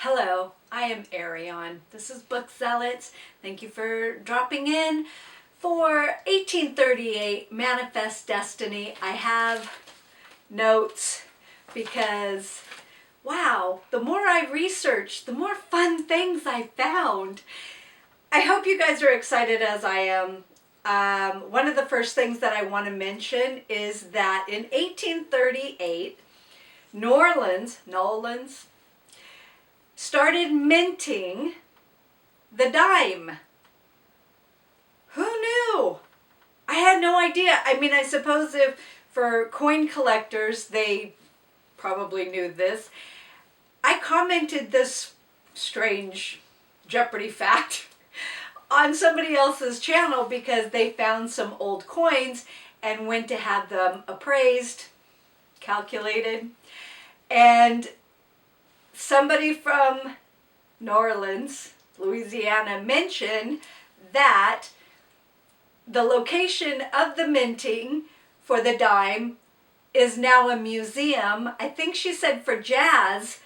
Hello, I am Arion. This is Book Zealots. Thank you for dropping in for 1838 Manifest Destiny. I have notes because, wow, the more I researched, the more fun things I found. I hope you guys are excited as I am. One of the first things that I want to mention is that in 1838, New Orleans started minting the dime. Who knew? I had no idea. I mean, I suppose if for coin collectors, they probably knew this. I commented this strange Jeopardy fact on somebody else's channel because they found some old coins and went to have them appraised, calculated, and somebody from New Orleans, Louisiana, mentioned that the location of the minting for the dime is now a museum. I think she said for jazz,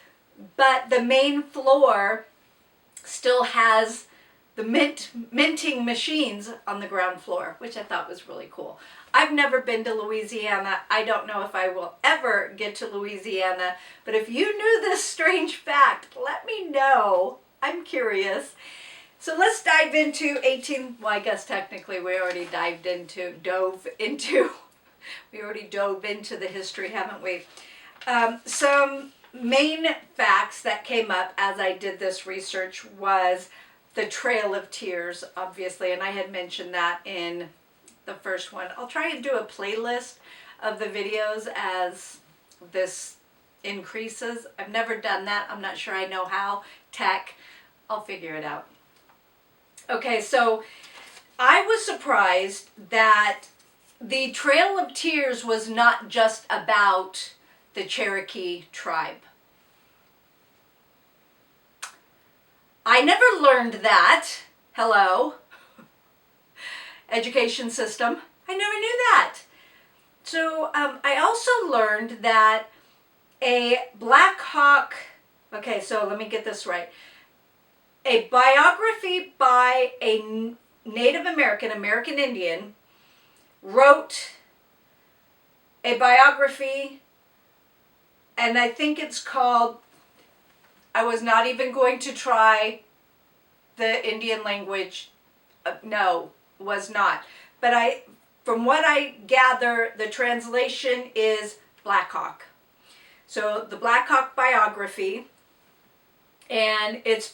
but the main floor still has the minting machines on the ground floor, which I thought was really cool. I've never been to Louisiana. I don't know if I will ever get to Louisiana, but if you knew this strange fact, let me know. I'm curious. So let's dive into well, I guess technically we already dove into the history, haven't we? Some main facts that came up as I did this research was the Trail of Tears, obviously, and I had mentioned that in the first one. I'll try and do a playlist of the videos as this increases. I've never done that. I'm not sure I know how. Tech. I'll figure it out. Okay, so I was surprised that the Trail of Tears was not just about the Cherokee tribe. I never learned that. Hello. Education system. I never knew that. So I also learned that a Black Hawk, okay, so let me get this right. A biography by a Native American Indian, wrote a biography, and I think it's called, I was not even going to try the Indian language. No, was not. But from what I gather, the translation is Black Hawk. So the Black Hawk biography, and it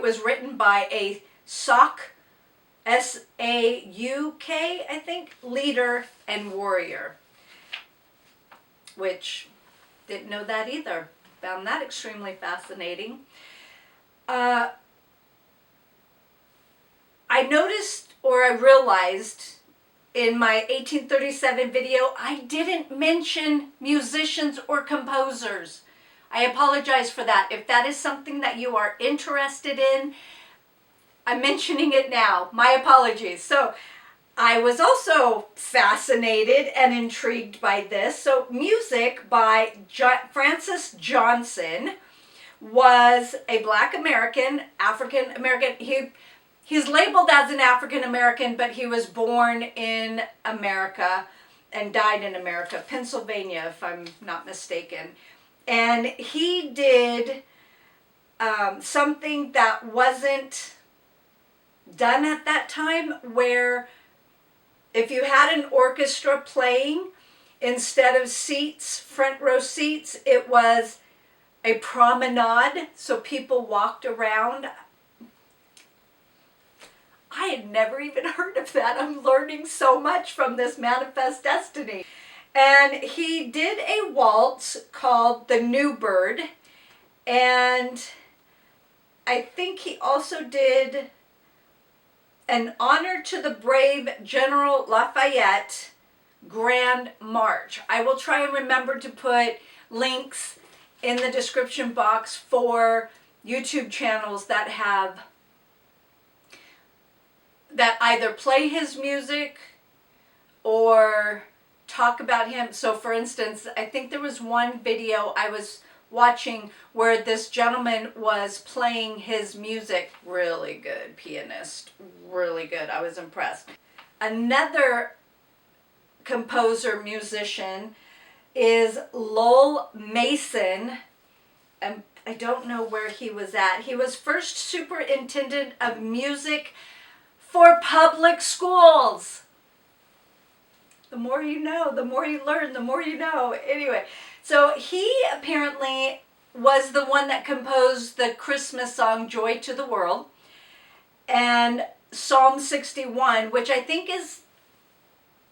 was written by a Sauk, S-A-U-K, I think, leader and warrior, which didn't know that either. Found that extremely fascinating. I noticed, or I realized in my 1837 video, I didn't mention musicians or composers. I apologize for that. If that is something that you are interested in, I'm mentioning it now. My apologies. So I was also fascinated and intrigued by this. So music by Francis Johnson was a Black American, African American. He's labeled as an African American, but he was born in America and died in America, Pennsylvania, if I'm not mistaken. And he did something that wasn't done at that time, where if you had an orchestra playing, instead of seats, front row seats, it was a promenade, so people walked around. I had never even heard of that. I'm learning so much from this Manifest Destiny. And he did a waltz called The New Bird, and I think he also did an Honor to the Brave General Lafayette Grand March. I will try and remember to put links in the description box for YouTube channels that either play his music or talk about him. So for instance, I think there was one video I was watching where this gentleman was playing his music. Really good pianist, really good. I was impressed. Another composer, musician is Lowell Mason, and I don't know where he was at. He was first superintendent of music for public schools. The more you know, the more you learn, the more you know. Anyway, so he apparently was the one that composed the Christmas song Joy to the World and Psalm 61, which I think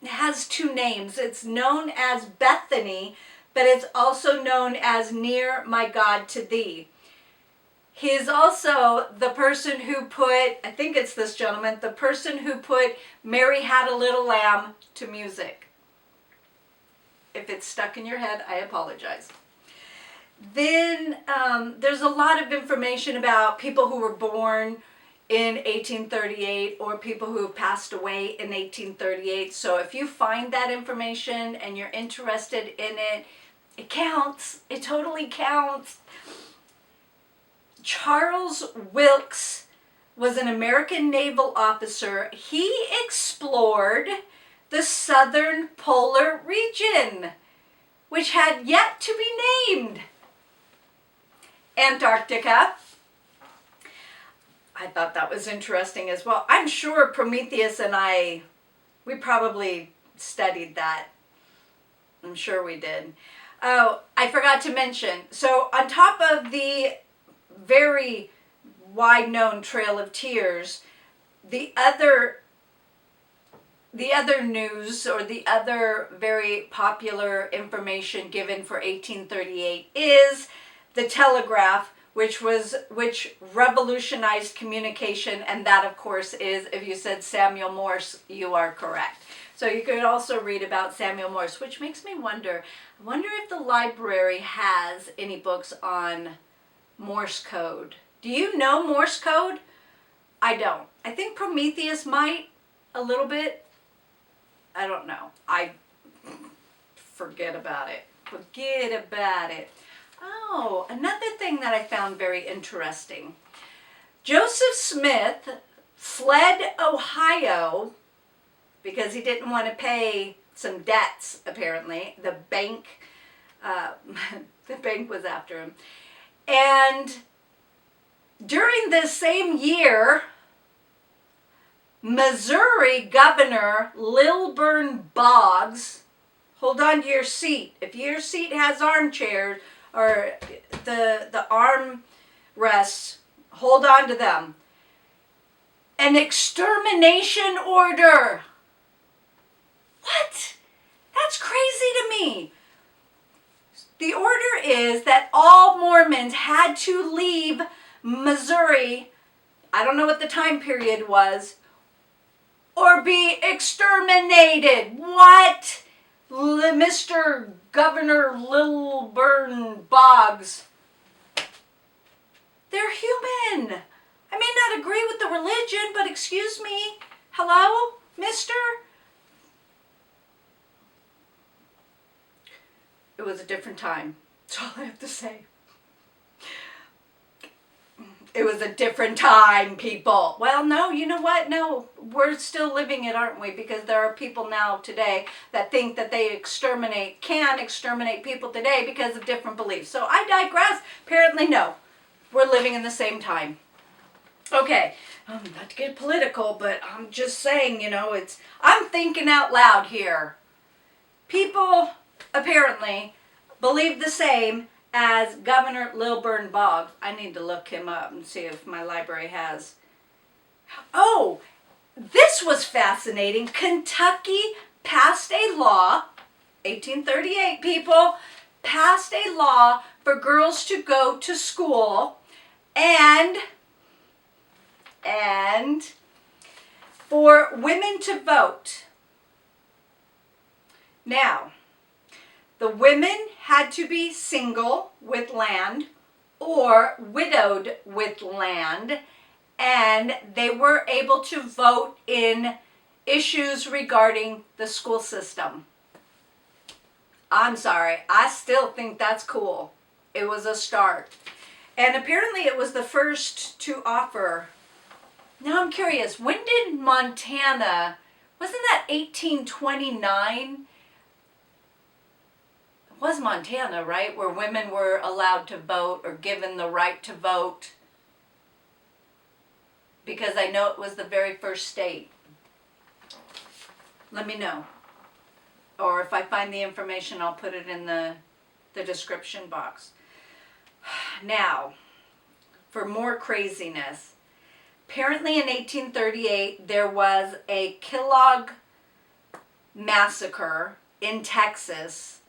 has two names. It's known as Bethany, but it's also known as Near My God to Thee. He is also the person who put, I think it's this gentleman, the person who put Mary Had a Little Lamb to music. If it's stuck in your head, I apologize. Then there's a lot of information about people who were born in 1838 or people who passed away in 1838. So if you find that information and you're interested in it, it counts. It totally counts. Charles Wilkes was an American naval officer. He explored the southern polar region, which had yet to be named. Antarctica. I thought that was interesting as well. I'm sure Prometheus and we probably studied that. I'm sure we did. Oh, I forgot to mention. So on top of the very wide-known Trail of Tears, the other news or the other very popular information given for 1838 is the telegraph, which revolutionized communication, and that of course is, if you said Samuel Morse, you are correct. So you could also read about Samuel Morse, which makes me wonder, I wonder if the library has any books on Morse code. Do you know Morse code? I don't. I think Prometheus might a little bit. I don't know. I forget about it. Forget about it. Oh, another thing that I found very interesting. Joseph Smith fled Ohio because he didn't want to pay some debts, apparently. The bank was after him. And during this same year, Missouri Governor Lilburn Boggs, hold on to your seat. If your seat has armchairs or the arm rests, hold on to them. An extermination order. What? That's crazy to me. The order is that all Mormons had to leave Missouri, I don't know what the time period was, or be exterminated. What? Mr. Governor Lilburn Boggs. They're human. I may not agree with the religion, but excuse me. Hello, mister? It was a different time. That's all I have to say. It was a different time, people. Well, no, you know what? No, we're still living it, aren't we? Because there are people now today that think that they can exterminate people today because of different beliefs. So I digress. Apparently, no. We're living in the same time. Okay, not to get political, but I'm just saying, I'm thinking out loud here. People apparently believe the same as Governor Lilburn Boggs. I need to look him up and see if my library has. Oh, this was fascinating. Kentucky passed a law, 1838 people, passed a law for girls to go to school and for women to vote. Now, the women had to be single with land or widowed with land, and they were able to vote in issues regarding the school system. I'm sorry, I still think that's cool. It was a start. And apparently it was the first to offer. Now I'm curious, when did Montana, wasn't that 1829? It was Montana, right? Where women were allowed to vote or given the right to vote. Because I know it was the very first state. Let me know. Or if I find the information, I'll put it in the description box. Now, for more craziness. Apparently in 1838, there was a Killough massacre in Texas.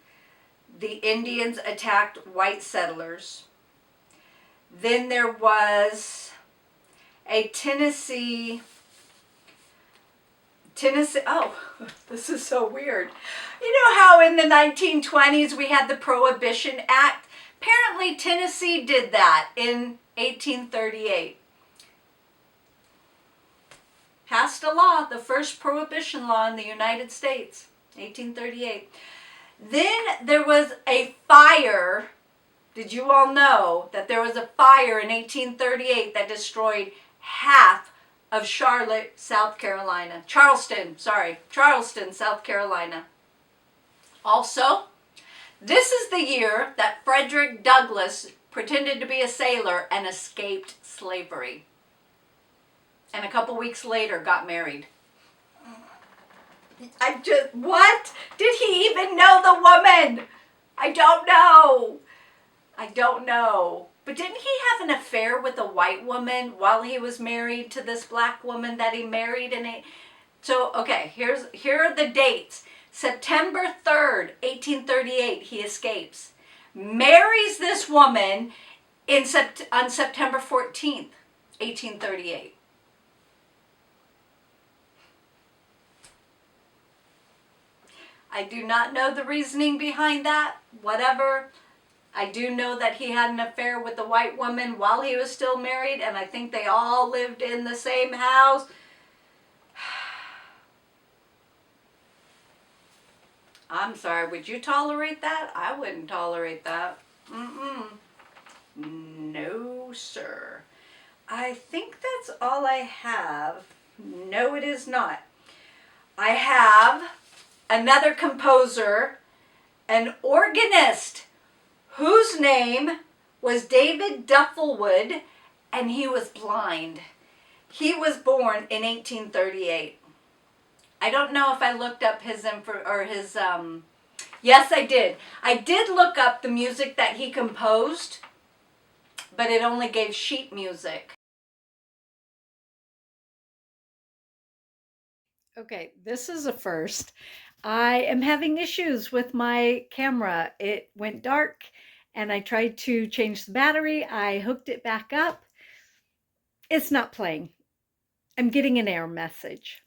The Indians attacked white settlers. Then there was a Tennessee, oh, this is so weird. You know how in the 1920s we had the Prohibition Act? Apparently Tennessee did that in 1838. Passed a law, the first prohibition law in the United States, 1838. Then there was a fire. Did you all know that there was a fire in 1838 that destroyed half of Charleston, South Carolina. Also, this is the year that Frederick Douglass pretended to be a sailor and escaped slavery. And a couple weeks later got married. What? Did he even know the woman? I don't know. But didn't he have an affair with a white woman while he was married to this black woman that he married? So, okay, here are the dates. September 3rd, 1838, he escapes. Marries this woman on September 14th, 1838. I do not know the reasoning behind that. Whatever. I do know that he had an affair with a white woman while he was still married, and I think they all lived in the same house. I'm sorry, would you tolerate that? I wouldn't tolerate that. No, sir. I think that's all I have. No, it is not. I have another composer, an organist, whose name was David Dufflewood, and he was blind. He was born in 1838. I don't know if I looked up his yes, I did. I did look up the music that he composed, but it only gave sheet music. Okay, this is a first. I am having issues with my camera. It went dark and I tried to change the battery. I hooked it back up. It's not playing. I'm getting an error message.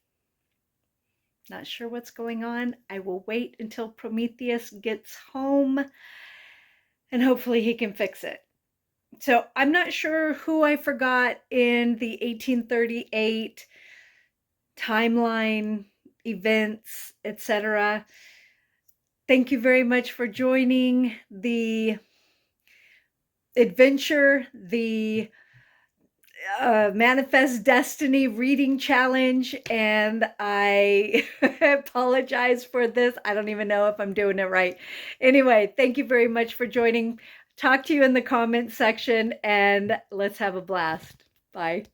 Not sure what's going on. I will wait until Prometheus gets home and hopefully he can fix it. So I'm not sure who I forgot in the 1838 timeline, events, etc. Thank you very much for joining the adventure, the Manifest Destiny reading challenge, and I apologize for this. I don't even know if I'm doing it right. Anyway, thank you very much for joining. Talk to you in the comments section, and let's have a blast. Bye.